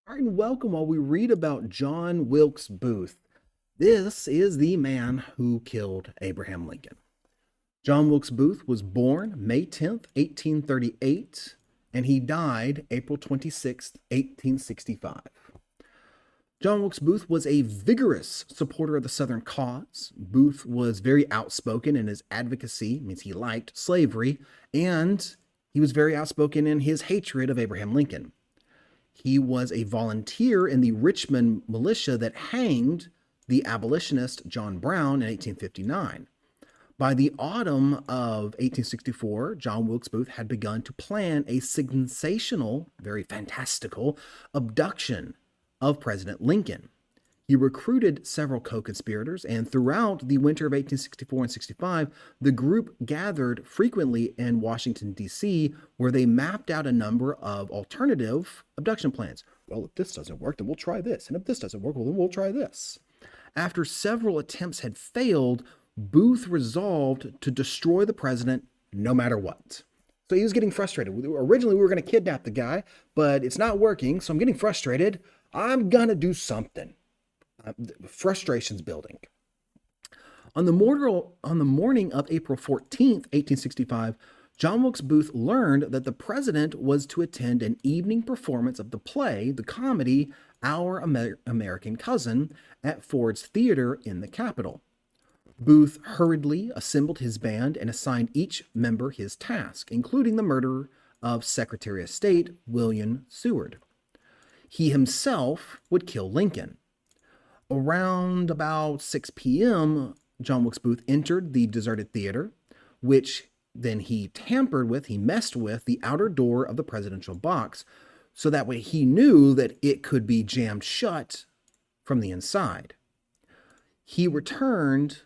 All right, and welcome while we read about John Wilkes Booth. This is the man who killed Abraham Lincoln. John Wilkes Booth was born May 10th, 1838, and he died April 26th, 1865. John Wilkes Booth was a vigorous supporter of the Southern cause. Booth was very outspoken in his advocacy, means he liked slavery, and he was very outspoken in his hatred of Abraham Lincoln. He was a volunteer in the Richmond militia that hanged the abolitionist John Brown in 1859. By the autumn of 1864, John Wilkes Booth had begun to plan a sensational, very fantastical abduction of President Lincoln. He recruited several co-conspirators, and throughout the winter of 1864 and 65, the group gathered frequently in Washington, D.C., where they mapped out a number of alternative abduction plans. Well, if this doesn't work, then we'll try this. And if this doesn't work, well, then we'll try this. After several attempts had failed, Booth resolved to destroy the president no matter what. So he was getting frustrated. Originally, we were going to kidnap the guy, but it's not working, so I'm getting frustrated. I'm going to do something. Frustrations building. On the morning of April 14th, 1865, John Wilkes Booth learned that the president was to attend an evening performance of the play, the comedy, Our American Cousin, at Ford's Theater in the Capitol. Booth hurriedly assembled his band and assigned each member his task, including the murder of Secretary of State William Seward. He himself would kill Lincoln. Around about 6 p.m., John Wilkes Booth entered the deserted theater, which then he messed with the outer door of the presidential box, so that way he knew that it could be jammed shut from the inside. He returned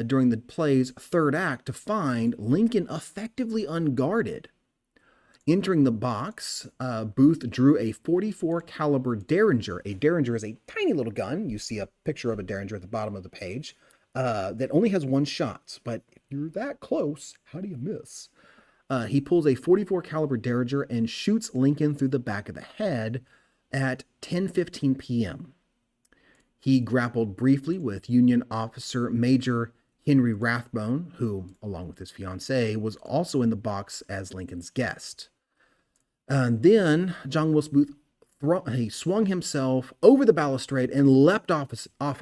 during the play's third act to find Lincoln effectively unguarded. Entering the box, Booth drew a .44 caliber Derringer. A Derringer is a tiny little gun. You see a picture of a Derringer at the bottom of the page that only has one shot. But if you're that close, how do you miss? He pulls a .44 caliber Derringer and shoots Lincoln through the back of the head at 10:15 p.m. He grappled briefly with Union officer Major Henry Rathbone, who, along with his fiancée, was also in the box as Lincoln's guest. And then John Wilkes Booth he swung himself over the balustrade and leapt off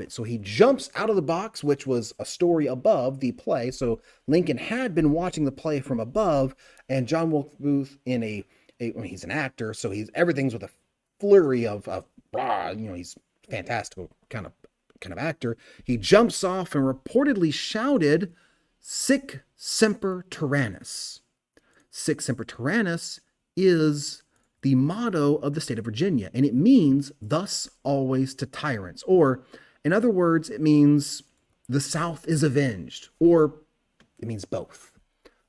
it. So he jumps out of the box, which was a story above the play. So Lincoln had been watching the play from above, and John Wilkes Booth he's an actor, so everything's with a flurry of he's fantastical kind of actor. He jumps off and reportedly shouted, "Sic semper tyrannis." Sic semper tyrannis is the motto of the state of Virginia, and it means thus always to tyrants, or in other words, it means the South is avenged, or it means both.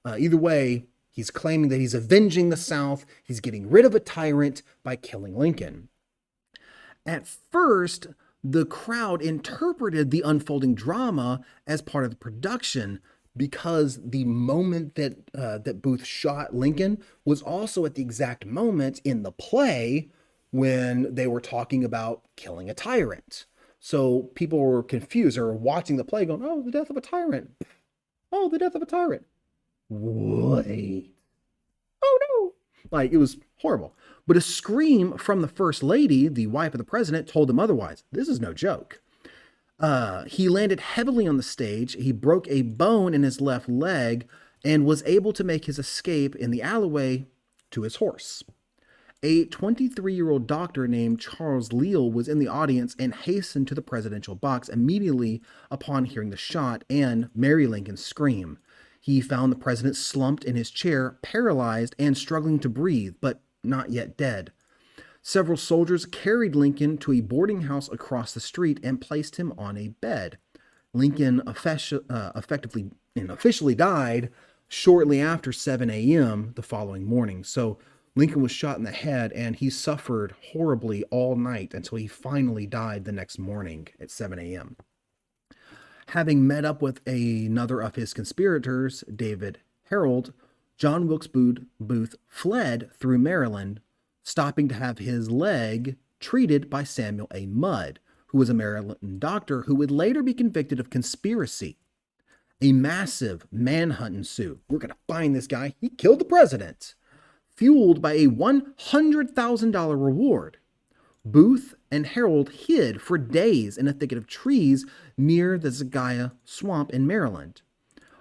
Either way, he's claiming that he's avenging the South. He's getting rid of a tyrant by killing Lincoln. At first, the crowd interpreted the unfolding drama as part of the production, because the moment that Booth shot Lincoln was also at the exact moment in the play when they were talking about killing a tyrant. So people were confused or were watching the play going, "Oh, the death of a tyrant. Oh, the death of a tyrant. Wait. Oh, no." Like, it was horrible. But a scream from the First Lady, the wife of the president, told them otherwise. This is no joke. He landed heavily on the stage. He broke a bone in his left leg and was able to make his escape in the alleyway to his horse. A 23-year-old doctor named Charles Leal was in the audience and hastened to the presidential box immediately upon hearing the shot and Mary Lincoln's scream. He found the president slumped in his chair, paralyzed and struggling to breathe, but not yet dead. Several soldiers carried Lincoln to a boarding house across the street and placed him on a bed. Lincoln officially died shortly after 7 a.m. the following morning. So Lincoln was shot in the head, and he suffered horribly all night until he finally died the next morning at 7 a.m. Having met up with another of his conspirators, David Harold, John Wilkes Booth fled through Maryland, stopping to have his leg treated by Samuel A. Mudd, who was a Maryland doctor who would later be convicted of conspiracy. A massive manhunt ensued. We're going to find this guy. He killed the president, fueled by a $100,000 reward. Booth and Harold hid for days in a thicket of trees near the Zagaya Swamp in Maryland.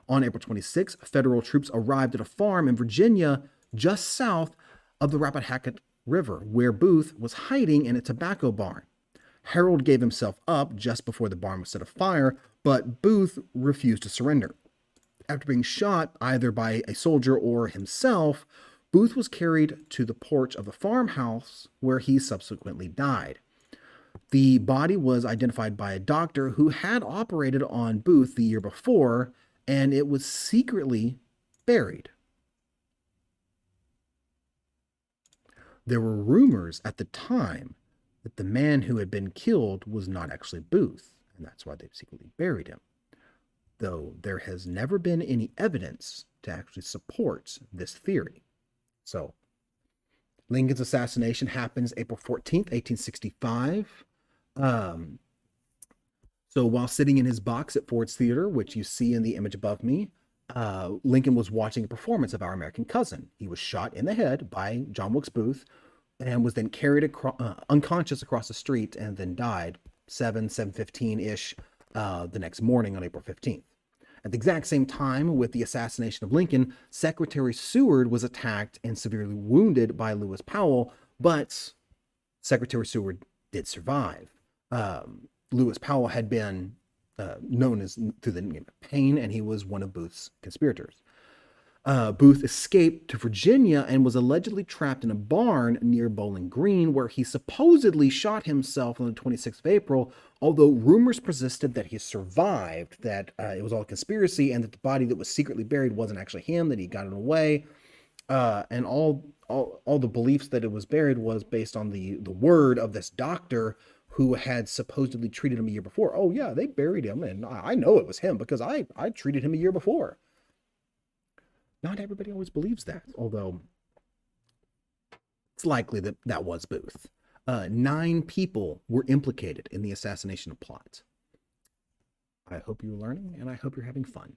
On April 26, federal troops arrived at a farm in Virginia just south of the Rappahannock River, where Booth was hiding in a tobacco barn. Harold gave himself up just before the barn was set afire, but Booth refused to surrender. After being shot either by a soldier or himself, Booth was carried to the porch of the farmhouse where he subsequently died. The body was identified by a doctor who had operated on Booth the year before, and it was secretly buried. There were rumors at the time that the man who had been killed was not actually Booth, and that's why they secretly buried him, though there has never been any evidence to actually support this theory. So, Lincoln's assassination happens April 14th, 1865. So while sitting in his box at Ford's Theater, which you see in the image above me, Lincoln was watching a performance of Our American Cousin. He was shot in the head by John Wilkes Booth and was then carried unconscious across the street and then died 7:15-ish the next morning on April 15th. At the exact same time with the assassination of Lincoln, Secretary Seward was attacked and severely wounded by Lewis Powell, but Secretary Seward did survive. Lewis Powell had been known as through the name of Payne, and he was one of Booth's conspirators. Booth escaped to Virginia and was allegedly trapped in a barn near Bowling Green, where he supposedly shot himself on the 26th of April, although rumors persisted that he survived, that it was all a conspiracy, and that the body that was secretly buried wasn't actually him, that he got it away. And all the beliefs that it was buried was based on the word of this doctor who had supposedly treated him a year before. Oh yeah, they buried him, and I know it was him because I treated him a year before. Not everybody always believes that, although it's likely that that was Booth. 9 people were implicated in the assassination plot. I hope you're learning, and I hope you're having fun.